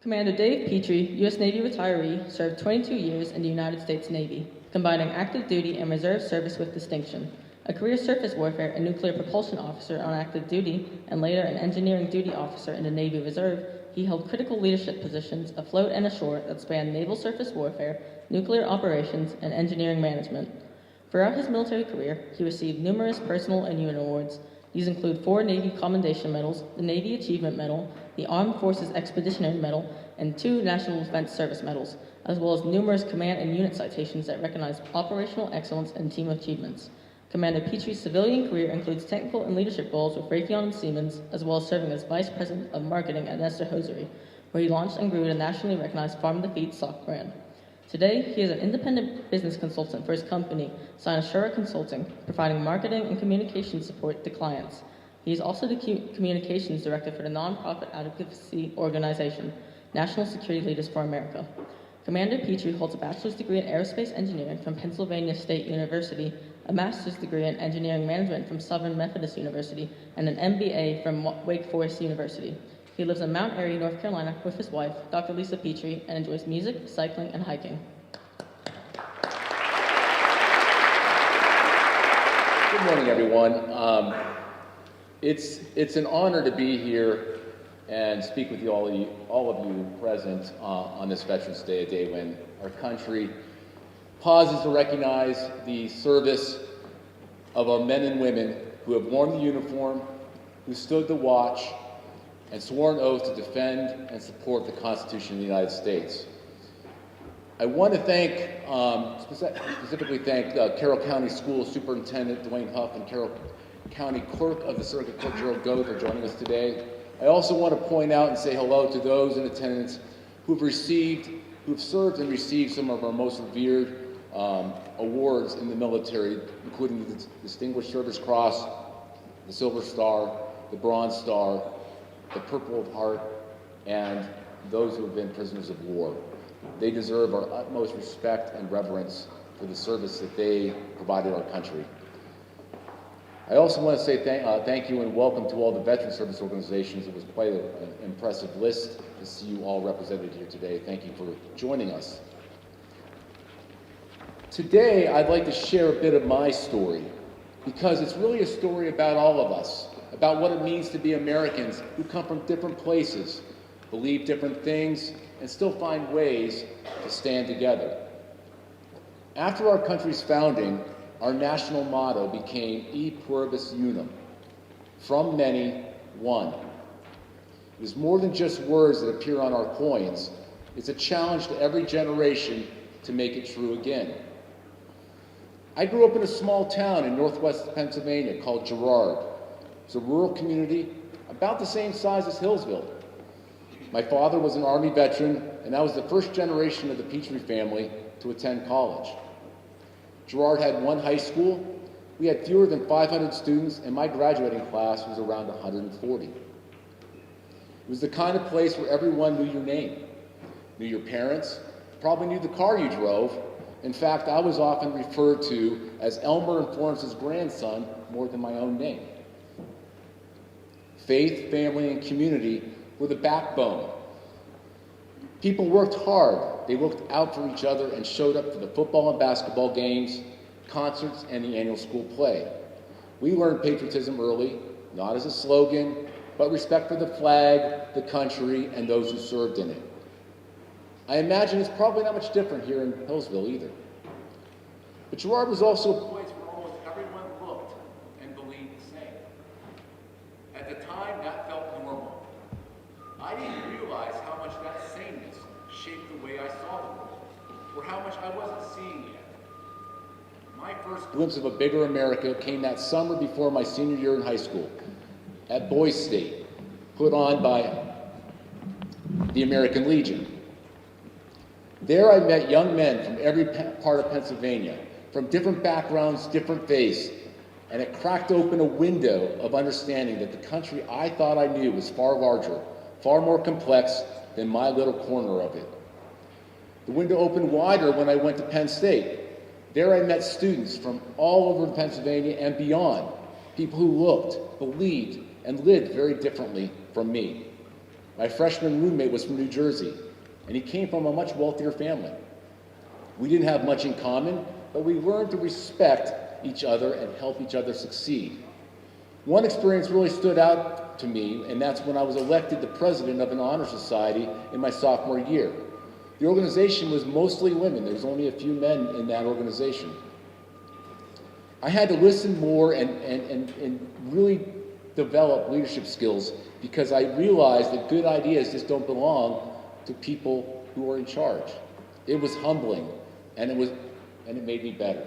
Commander David Petri, U.S. Navy retiree, served 22 years in the United States Navy, combining active duty and reserve service with distinction. A career surface warfare and nuclear propulsion officer on active duty, and later an engineering duty officer in the Navy Reserve, he held critical leadership positions afloat and ashore that spanned naval surface warfare, nuclear operations, and engineering management. Throughout his military career, he received numerous personal and UN awards. These include 4 Navy Commendation Medals, the Navy Achievement Medal, the Armed Forces Expeditionary Medal, and 2 National Defense Service Medals, as well as numerous command and unit citations that recognize operational excellence and team achievements. Commander Petri's civilian career includes technical and leadership roles with Raytheon and Siemens, as well as serving as Vice President of Marketing at Nestor Hosiery, where he launched and grew the nationally recognized Farm to Feed sock brand. Today, he is an independent business consultant for his company, Sinashura Consulting, providing marketing and communication support to clients. He is also the communications director for the nonprofit advocacy organization, National Security Leaders for America. Commander Petri holds a bachelor's degree in aerospace engineering from Pennsylvania State University, a master's degree in engineering management from Southern Methodist University, and an MBA from Wake Forest University. He lives in Mount Airy, North Carolina, with his wife, Dr. Lisa Petri, and enjoys music, cycling, and hiking. Good morning, everyone. It's an honor to be here and speak with all of you present on this Veterans Day, a day when our country pauses to recognize the service of our men and women who have worn the uniform, who stood the watch, and swore an oath to defend and support the Constitution of the United States. I want to specifically thank Carroll County School Superintendent Dwayne Huff and Carroll County Clerk of the Circuit Court Gerald Goh for joining us today. I also want to point out and say hello to those in attendance who've served and received some of our most revered awards in the military, including the Distinguished Service Cross, the Silver Star, the Bronze Star, the Purple Heart, and those who have been prisoners of war. They deserve our utmost respect and reverence for the service that they provided our country. I also want to say thank you and welcome to all the veteran service organizations. It was quite an impressive list to see you all represented here today. Thank you for joining us. Today, I'd like to share a bit of my story, because it's really a story about all of us, about what it means to be Americans who come from different places, believe different things, and still find ways to stand together. After our country's founding, our national motto became E Pluribus Unum, from many, one. It is more than just words that appear on our coins. It's a challenge to every generation to make it true again. I grew up in a small town in northwest Pennsylvania called Girard. It's a rural community about the same size as Hillsville. My father was an Army veteran, and I was the first generation of the Petri family to attend college. Girard had one high school. We had fewer than 500 students, and my graduating class was around 140. It was the kind of place where everyone knew your name, knew your parents, probably knew the car you drove. In fact, I was often referred to as Elmer and Florence's grandson more than my own name. Faith, family, and community were the backbone. People worked hard. They looked out for each other and showed up for the football and basketball games, concerts, and the annual school play. We learned patriotism early, not as a slogan, but respect for the flag, the country, and those who served in it. I imagine it's probably not much different here in Hillsville either. But Girard was also a place where almost everyone looked and believed the same. At the time, that felt normal. I didn't realize how much that sameness shaped the way I saw the world, or how much I wasn't seeing yet. My first glimpse of a bigger America came that summer before my senior year in high school at Boys State, put on by the American Legion. There I met young men from every part of Pennsylvania, from different backgrounds, different faiths, and it cracked open a window of understanding that the country I thought I knew was far larger, far more complex than my little corner of it. The window opened wider when I went to Penn State. There I met students from all over Pennsylvania and beyond, people who looked, believed, and lived very differently from me. My freshman roommate was from New Jersey, and he came from a much wealthier family. We didn't have much in common, but we learned to respect each other and help each other succeed. One experience really stood out to me, and that's when I was elected the president of an honor society in my sophomore year. The organization was mostly women. There was only a few men in that organization. I had to listen more and really develop leadership skills because I realized that good ideas just don't belong to people who are in charge. It was humbling, and it made me better.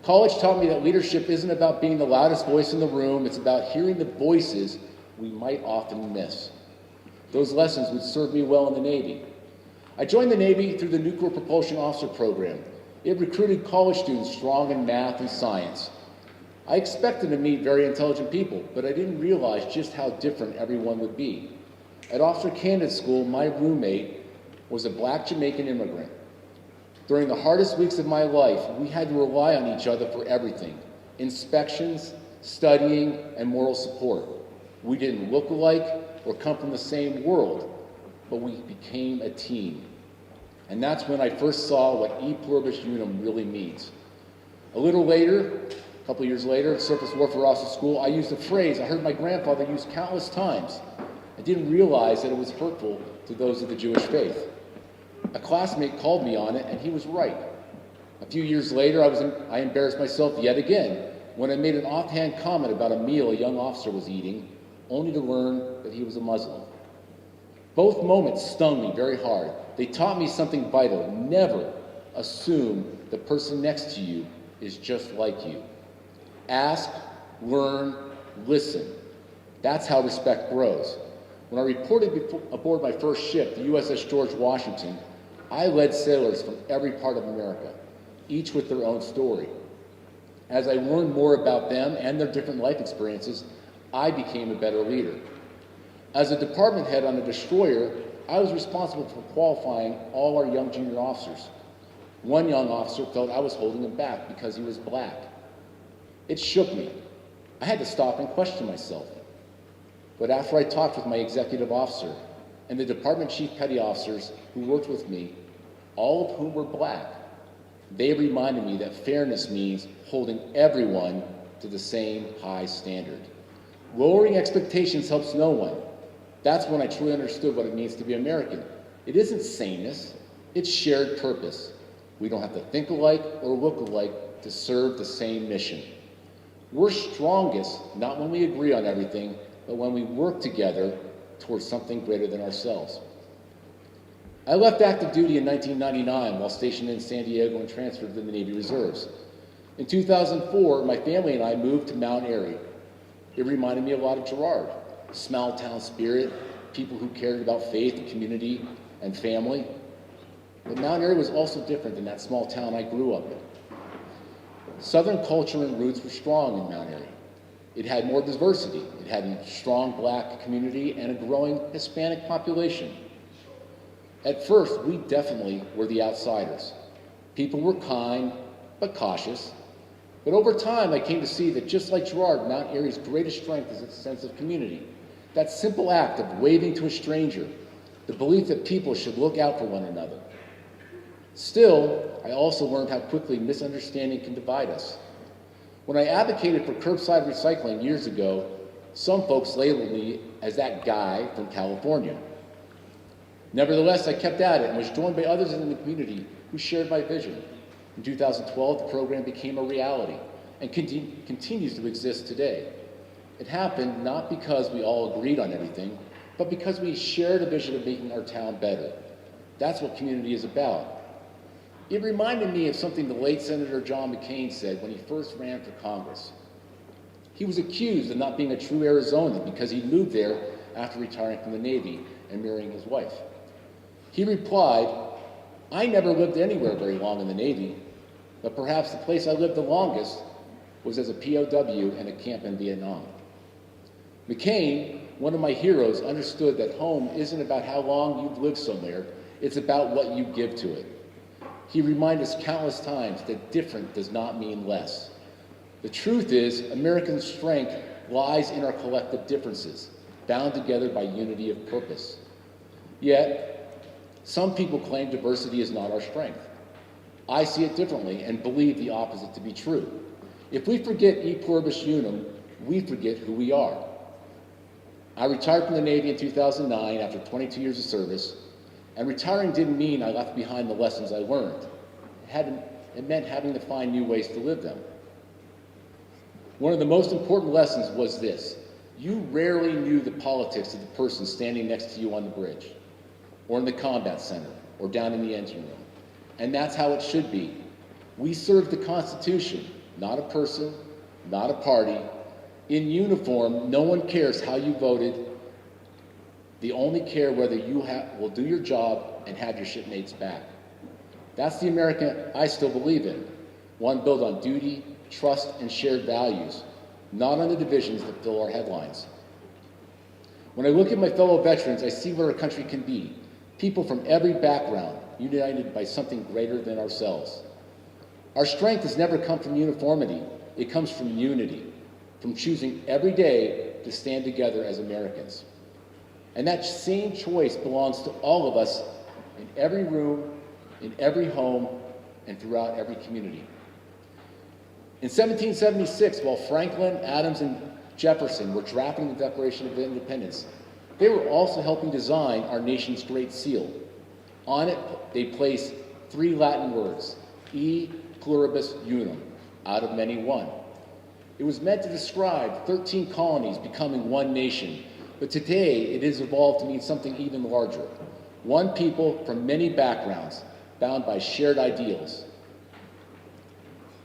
College taught me that leadership isn't about being the loudest voice in the room. It's about hearing the voices we might often miss. Those lessons would serve me well in the Navy. I joined the Navy through the Nuclear Propulsion Officer Program. It recruited college students strong in math and science. I expected to meet very intelligent people, but I didn't realize just how different everyone would be. At Officer Candidate School, my roommate was a Black Jamaican immigrant. During the hardest weeks of my life, we had to rely on each other for everything: inspections, studying, and moral support. We didn't look alike or come from the same world, but we became a team. And that's when I first saw what E Pluribus Unum really means. A little later, a couple years later, at Surface Warfare Officer School, I used a phrase I heard my grandfather use countless times. I didn't realize that it was hurtful to those of the Jewish faith. A classmate called me on it, and he was right. A few years later, I embarrassed myself yet again when I made an offhand comment about a meal a young officer was eating, only to learn that he was a Muslim. Both moments stung me very hard. They taught me something vital: never assume the person next to you is just like you. Ask, learn, listen. That's how respect grows. When I reported aboard my first ship, the USS George Washington, I led sailors from every part of America, each with their own story. As I learned more about them and their different life experiences, I became a better leader. As a department head on a destroyer, I was responsible for qualifying all our young junior officers. One young officer felt I was holding him back because he was Black. It shook me. I had to stop and question myself. But after I talked with my executive officer and the department chief petty officers who worked with me, all of whom were Black, they reminded me that fairness means holding everyone to the same high standard. Lowering expectations helps no one. That's when I truly understood what it means to be American. It isn't sameness, it's shared purpose. We don't have to think alike or look alike to serve the same mission. We're strongest not when we agree on everything, but when we work together towards something greater than ourselves. I left active duty in 1999 while stationed in San Diego and transferred to the Navy Reserves. In 2004, my family and I moved to Mount Airy. It reminded me a lot of Girard. Small town spirit, people who cared about faith and community and family. But Mount Airy was also different than that small town I grew up in. Southern culture and roots were strong in Mount Airy. It had more diversity. It had a strong Black community and a growing Hispanic population. At first, we definitely were the outsiders. People were kind, but cautious. But over time, I came to see that just like Girard, Mount Airy's greatest strength is its sense of community. That simple act of waving to a stranger, the belief that people should look out for one another. Still, I also learned how quickly misunderstanding can divide us. When I advocated for curbside recycling years ago, some folks labeled me as that guy from California. Nevertheless, I kept at it and was joined by others in the community who shared my vision. In 2012, the program became a reality and continues to exist today. It happened not because we all agreed on everything, but because we shared a vision of making our town better. That's what community is about. It reminded me of something the late Senator John McCain said when he first ran for Congress. He was accused of not being a true Arizonan because he moved there after retiring from the Navy and marrying his wife. He replied, "I never lived anywhere very long in the Navy, but perhaps the place I lived the longest was as a POW in a camp in Vietnam." McCain, one of my heroes, understood that home isn't about how long you've lived somewhere, it's about what you give to it. He reminded us countless times that different does not mean less. The truth is, American strength lies in our collective differences. bound together by unity of purpose. Yet, some people claim diversity is not our strength. I see it differently and believe the opposite to be true. If we forget E Pluribus Unum, we forget who we are. I retired from the Navy in 2009 after 22 years of service, and retiring didn't mean I left behind the lessons I learned. It meant having to find new ways to live them. One of the most important lessons was this: you rarely knew the politics of the person standing next to you on the bridge, or in the combat center, or down in the engine room. And that's how it should be. We serve the Constitution, not a person, not a party. In uniform, no one cares how you voted. They only care whether you will do your job and have your shipmates back. That's the America I still believe in, one built on duty, trust, and shared values, not on the divisions that fill our headlines. When I look at my fellow veterans, I see what our country can be. People from every background, united by something greater than ourselves. Our strength has never come from uniformity. It comes from unity, from choosing every day to stand together as Americans. And that same choice belongs to all of us in every room, in every home, and throughout every community. In 1776, while Franklin, Adams, and Jefferson were drafting the Declaration of Independence, they were also helping design our nation's Great Seal. On it, they placed 3 Latin words: E Pluribus Unum, out of many one. It was meant to describe 13 colonies becoming one nation, but today it has evolved to mean something even larger. One people from many backgrounds, bound by shared ideals.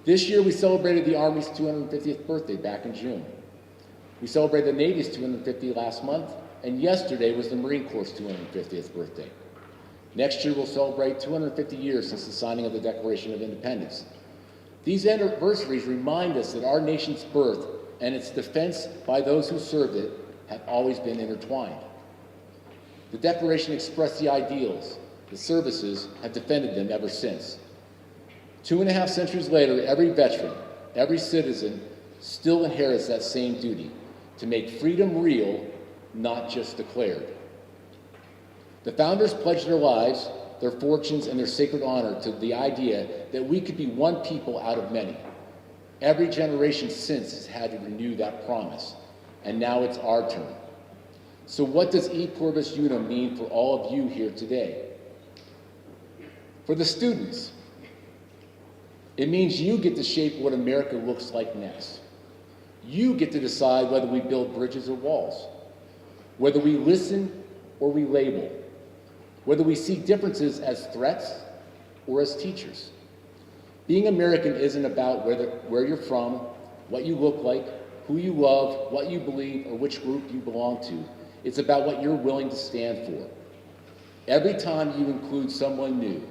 This year we celebrated the Army's 250th birthday back in June. We celebrated the Navy's 250th last month, and yesterday was the Marine Corps' 250th birthday. Next year we'll celebrate 250 years since the signing of the Declaration of Independence. These anniversaries remind us that our nation's birth and its defense by those who served it have always been intertwined. The Declaration expressed the ideals. The services have defended them ever since. 2.5 centuries later, every veteran, every citizen still inherits that same duty: to make freedom real, not just declared. The founders pledged their lives, their fortunes, and their sacred honor to the idea that we could be one people out of many. Every generation since has had to renew that promise, and now it's our turn. So what does E Pluribus Unum mean for all of you here today? For the students, it means you get to shape what America looks like next. You get to decide whether we build bridges or walls, whether we listen or we label, whether we see differences as threats or as teachers. Being American isn't about where you're from, what you look like, who you love, what you believe, or which group you belong to. It's about what you're willing to stand for. Every time you include someone new,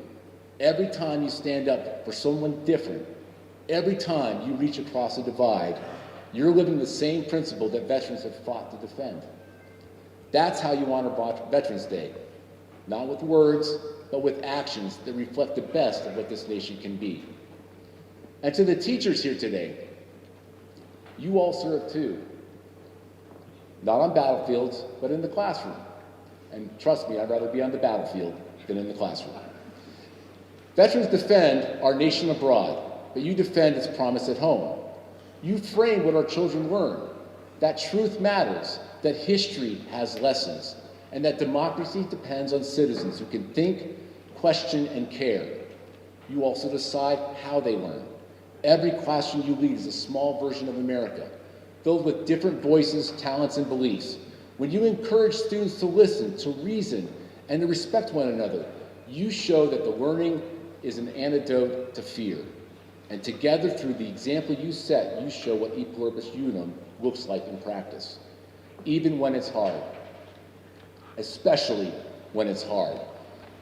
every time you stand up for someone different, every time you reach across a divide, you're living the same principle that veterans have fought to defend. That's how you honor Veterans Day. Not with words, but with actions that reflect the best of what this nation can be. And to the teachers here today, you all serve too. Not on battlefields, but in the classroom. And trust me, I'd rather be on the battlefield than in the classroom. Veterans defend our nation abroad, but you defend its promise at home. You frame what our children learn, that truth matters, that history has lessons, and that democracy depends on citizens who can think, question, and care. You also decide how they learn. Every classroom you lead is a small version of America, filled with different voices, talents, and beliefs. When you encourage students to listen, to reason, and to respect one another, you show that the learning is an antidote to fear. And together, through the example you set, you show what E Pluribus Unum looks like in practice, even when it's hard. Especially when it's hard.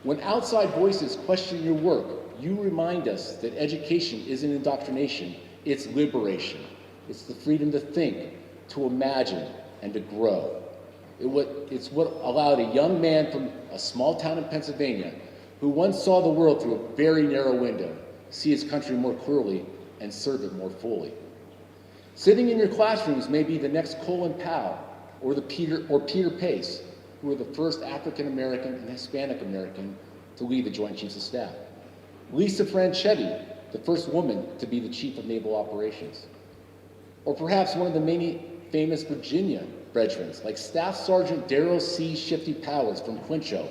When outside voices question your work, you remind us that education isn't indoctrination, it's liberation. It's the freedom to think, to imagine, and to grow. It's what allowed a young man from a small town in Pennsylvania, who once saw the world through a very narrow window, see his country more clearly and serve it more fully. Sitting in your classrooms may be the next Colin Powell or Peter Pace, who were the first African American and Hispanic American to lead the Joint Chiefs of Staff. Lisa Franchetti, the first woman to be the Chief of Naval Operations. Or perhaps one of the many famous Virginia veterans, like Staff Sergeant Darrell C. Shifty Powers from Quincho,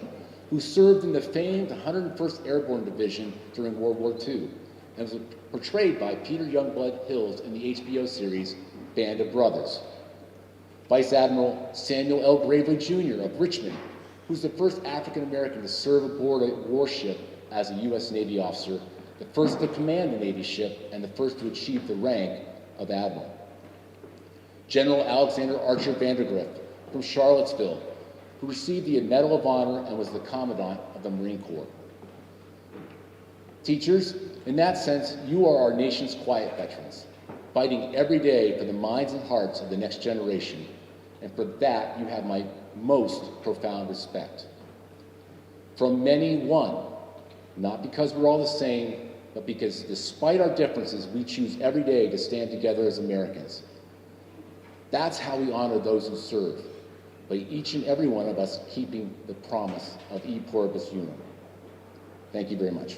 who served in the famed 101st Airborne Division during World War II, and was portrayed by Peter Youngblood Hills in the HBO series Band of Brothers. Vice Admiral Samuel L. Gravely Jr. of Richmond, who's the first African American to serve aboard a warship as a U.S. Navy officer, the first to command the Navy ship, and the first to achieve the rank of Admiral. General Alexander Archer Vandergrift from Charlottesville, who received the Medal of Honor and was the Commandant of the Marine Corps. Teachers, in that sense, you are our nation's quiet veterans, fighting every day for the minds and hearts of the next generation, and for that you have my most profound respect. From many, one, not because we're all the same, but because despite our differences, we choose every day to stand together as Americans. That's how we honor those who serve, by each and every one of us keeping the promise of E Pluribus Unum. Thank you very much.